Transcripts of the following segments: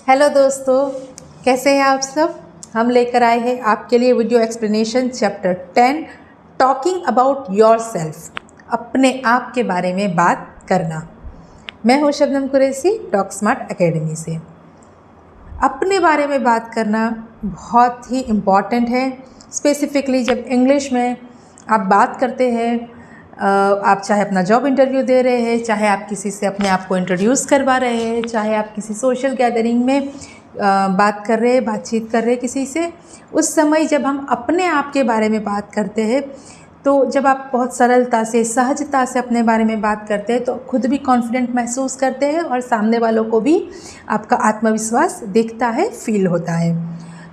Hello दोस्तों, कैसे हैं आप सब। हम लेकर आए हैं आपके लिए video explanation chapter 10 talking about yourself, अपने आप के बारे में बात करना। मैं हूं Shabnam Qureshi, talk smart academy से। अपने बारे में बात करना बहुत ही इम्पॉर्टेंट है। स्पेसिफिकली जब इंग्लिश में आप बात करते हैं, आप चाहे अपना जॉब इंटरव्यू दे रहे हैं, चाहे आप किसी से अपने आप को इंट्रोड्यूस करवा रहे हैं, चाहे आप किसी सोशल गैदरिंग में बातचीत कर रहे हैं किसी से, उस समय जब हम अपने आप के बारे में बात करते हैं तो जब आप बहुत सरलता से, सहजता से अपने बारे में बात करते हैं तो खुद भी कॉन्फिडेंट महसूस करते हैं और सामने वालों को भी आपका आत्मविश्वास दिखता है, फील होता है।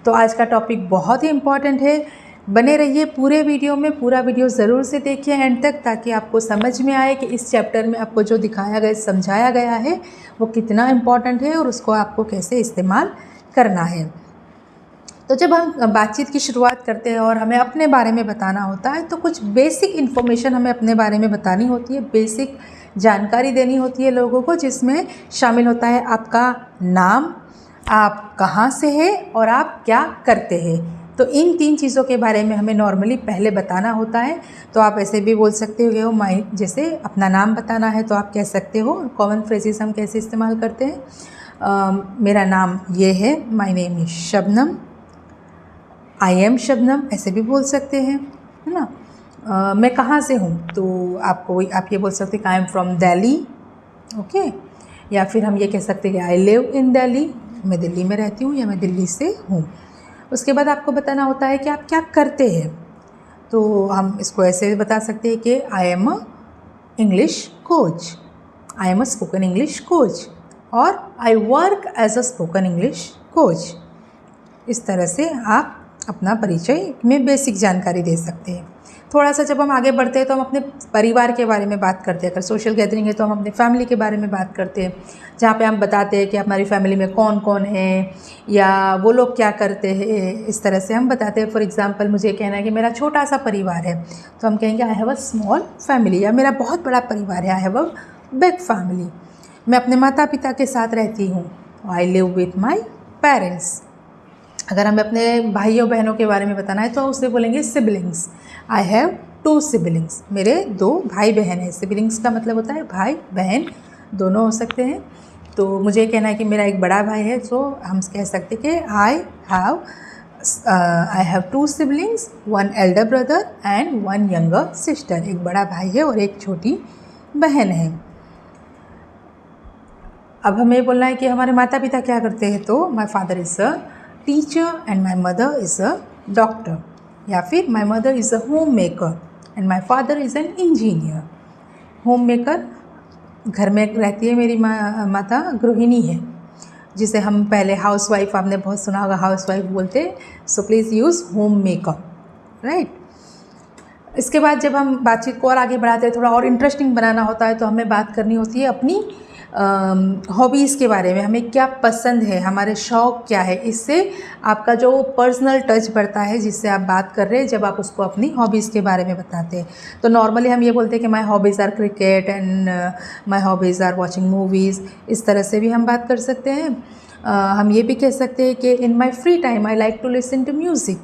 तो आज का टॉपिक बहुत ही इम्पॉर्टेंट है। बने रहिए पूरे वीडियो में, पूरा वीडियो ज़रूर से देखिए एंड तक, ताकि आपको समझ में आए कि इस चैप्टर में आपको जो दिखाया गया, समझाया गया है वो कितना इम्पॉर्टेंट है और उसको आपको कैसे इस्तेमाल करना है। तो जब हम बातचीत की शुरुआत करते हैं और हमें अपने बारे में बताना होता है तो कुछ बेसिक इन्फॉर्मेशन हमें अपने बारे में बतानी होती है, बेसिक जानकारी देनी होती है लोगों को, जिसमें शामिल होता है आपका नाम, आप कहाँ से हैं और आप क्या करते हैं। तो इन 3 चीज़ों के बारे में हमें नॉर्मली पहले बताना होता है। तो आप ऐसे भी बोल सकते हो माई, जैसे अपना नाम बताना है तो आप कह सकते हो। कॉमन फ्रेजेस हम कैसे इस्तेमाल करते हैं, मेरा नाम ये है, my name is Shabnam, I am Shabnam, ऐसे भी बोल सकते हैं, है ना। मैं कहाँ से हूँ तो आप ये बोल सकते हैं कि I am from Delhi, okay. या फिर हम ये कह सकते हैं कि आई लिव इन दिल्ली, मैं दिल्ली में रहती हूँ या मैं दिल्ली से हूँ। उसके बाद आपको बताना होता है कि आप क्या करते हैं। तो हम इसको ऐसे बता सकते हैं कि I am a English coach, I am a spoken English coach, और I work as a spoken English coach. इस तरह से आप अपना परिचय में बेसिक जानकारी दे सकते हैं। थोड़ा सा जब हम आगे बढ़ते हैं तो हम अपने परिवार के बारे में बात करते हैं। अगर सोशल गैदरिंग है तो हम अपने फैमिली के बारे में बात करते हैं, जहाँ पे हम बताते हैं कि हमारी फैमिली में कौन कौन है या वो लोग क्या करते हैं। इस तरह से हम बताते हैं। फॉर एग्ज़ाम्पल, मुझे कहना है कि मेरा छोटा सा परिवार है तो हम कहेंगे I have a small family, या मेरा बहुत बड़ा परिवार है, I have a big family. मैं अपने माता पिता के साथ रहती हूँ, I live with my parents. अगर हमें अपने भाइयों बहनों के बारे में बताना है तो उसे बोलेंगे सिबलिंग्स, आई हैव 2 सिबलिंग्स, मेरे 2 भाई बहन हैं। सिबलिंग्स का मतलब होता है भाई बहन दोनों हो सकते हैं। तो मुझे कहना है कि मेरा एक बड़ा भाई है, तो हम कह सकते हैं कि I have 2 siblings, 1 Elder brother and 1 younger sister. एक बड़ा भाई है और एक छोटी बहन है। अब हमें बोलना है कि हमारे माता पिता क्या करते हैं, तो my father is a teacher and my mother is a doctor, या फिर my mother is a home maker and my father is an engineer. Home maker, घर में रहती है मेरी माता, गृहिणी है, जिसे हम पहले हाउस वाइफ, आपने बहुत सुना होगा हाउस वाइफ बोलते, so please use home maker, right. इसके बाद जब हम बातचीत को और आगे बढ़ाते हैं, थोड़ा और इंटरेस्टिंग बनाना होता है, तो हमें बात करनी होती है अपनी हॉबीज़ के बारे में। हमें क्या पसंद है, हमारे शौक़ क्या है। इससे आपका जो पर्सनल टच बढ़ता है जिससे आप बात कर रहे हैं, जब आप उसको अपनी हॉबीज़ के बारे में बताते हैं। तो नॉर्मली हम ये बोलते हैं कि my hobbies are cricket and my hobbies are watching movies. इस तरह से भी हम बात कर सकते हैं। हम ये भी कह सकते हैं कि in my free time I like to listen to music,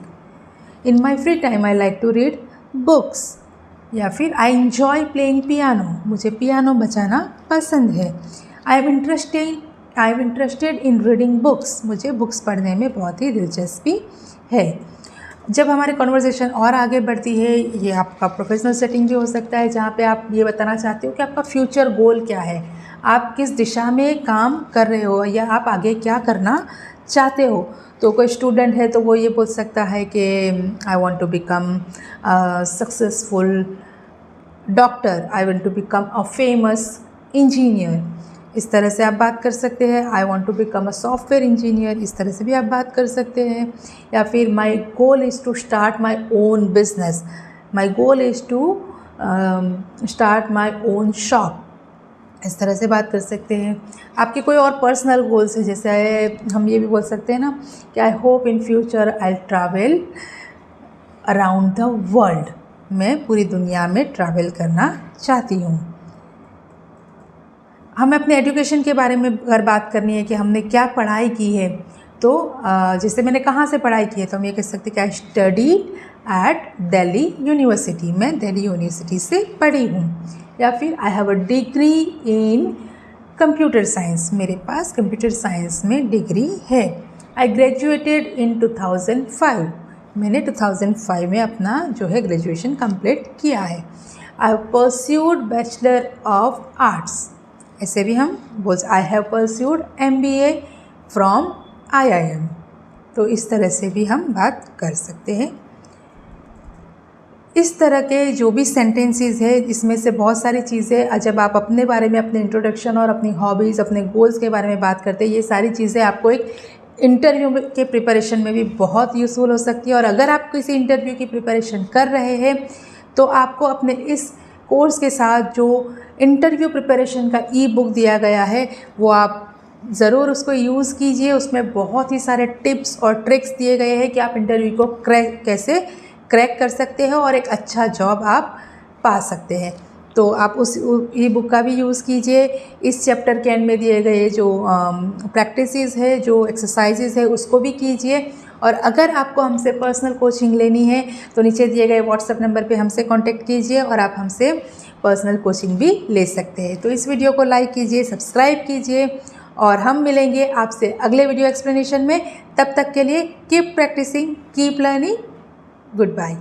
in my free time I like to read books, या फिर आई एन्जॉय प्लेइंग पियानो, मुझे पियानो बजाना पसंद है। I am interested in reading books, मुझे बुक्स पढ़ने में बहुत ही दिलचस्पी है। जब हमारी कन्वर्सेशन और आगे बढ़ती है, ये आपका प्रोफेशनल सेटिंग भी हो सकता है, जहाँ पे आप ये बताना चाहते हो कि आपका फ्यूचर गोल क्या है, आप किस दिशा में काम कर रहे हो या आप आगे क्या करना चाहते हो। तो कोई स्टूडेंट है तो वो ये बोल सकता है कि I want to become successful doctor, I want to become a famous engineer. इस तरह से आप बात कर सकते हैं। I want to become a software engineer, इस तरह से भी आप बात कर सकते हैं। या फिर my goal is to start my own business, my goal is to start my own shop, इस तरह से बात कर सकते हैं। आपके कोई और पर्सनल गोल्स है, जैसे हम ये भी बोल सकते हैं ना कि I hope in future I travel around the world, मैं पूरी दुनिया में ट्रैवल करना चाहती हूँ। हमें अपने एजुकेशन के बारे में अगर बात करनी है कि हमने क्या पढ़ाई की है, तो जैसे मैंने कहाँ से पढ़ाई की है, तो हम ये कह सकते हैं कि I study eight Delhi university, मैं दिल्ली यूनिवर्सिटी से पढ़ी हूँ। या फिर I have a degree in computer science, मेरे पास कंप्यूटर साइंस में डिग्री है। आई ग्रेजुएटेड इन 2005, मैंने 2005 में अपना जो है ग्रेजुएशन कंप्लीट किया है। I have pursued bachelor of arts, ऐसे भी हम बोल, I have pursued MBA from IIM, तो इस तरह से भी हम बात कर सकते हैं। इस तरह के जो भी सेंटेंसेस है, इसमें से बहुत सारी चीज़ें जब आप अपने बारे में, अपने इंट्रोडक्शन और अपनी हॉबीज़, अपने गोल्स के बारे में बात करते हैं, ये सारी चीज़ें आपको एक इंटरव्यू के प्रिपरेशन में भी बहुत यूज़फुल हो सकती है। और अगर आप किसी इंटरव्यू की प्रिपरेशन कर रहे हैं, तो आपको अपने इस कोर्स के साथ जो इंटरव्यू प्रिपरेशन का ई-बुक दिया गया है, वो आप ज़रूर उसको यूज़ कीजिए। उसमें बहुत ही सारे टिप्स और ट्रिक्स दिए गए हैं कि आप इंटरव्यू को कैसे क्रैक कर सकते हो और एक अच्छा जॉब आप पा सकते हैं। तो आप उस ई-बुक का भी यूज़ कीजिए। इस चैप्टर के एंड में दिए गए जो प्रैक्टिसेस है, जो एक्सरसाइजेस है, उसको भी कीजिए। और अगर आपको हमसे पर्सनल कोचिंग लेनी है, तो नीचे दिए गए व्हाट्सएप नंबर पे हमसे कांटेक्ट कीजिए और आप हमसे पर्सनल कोचिंग भी ले सकते हैं। तो इस वीडियो को लाइक कीजिए, सब्सक्राइब कीजिए, और हम मिलेंगे आपसे अगले वीडियो एक्सप्लेनेशन में। तब तक के लिए keep practicing, keep learning, good bye.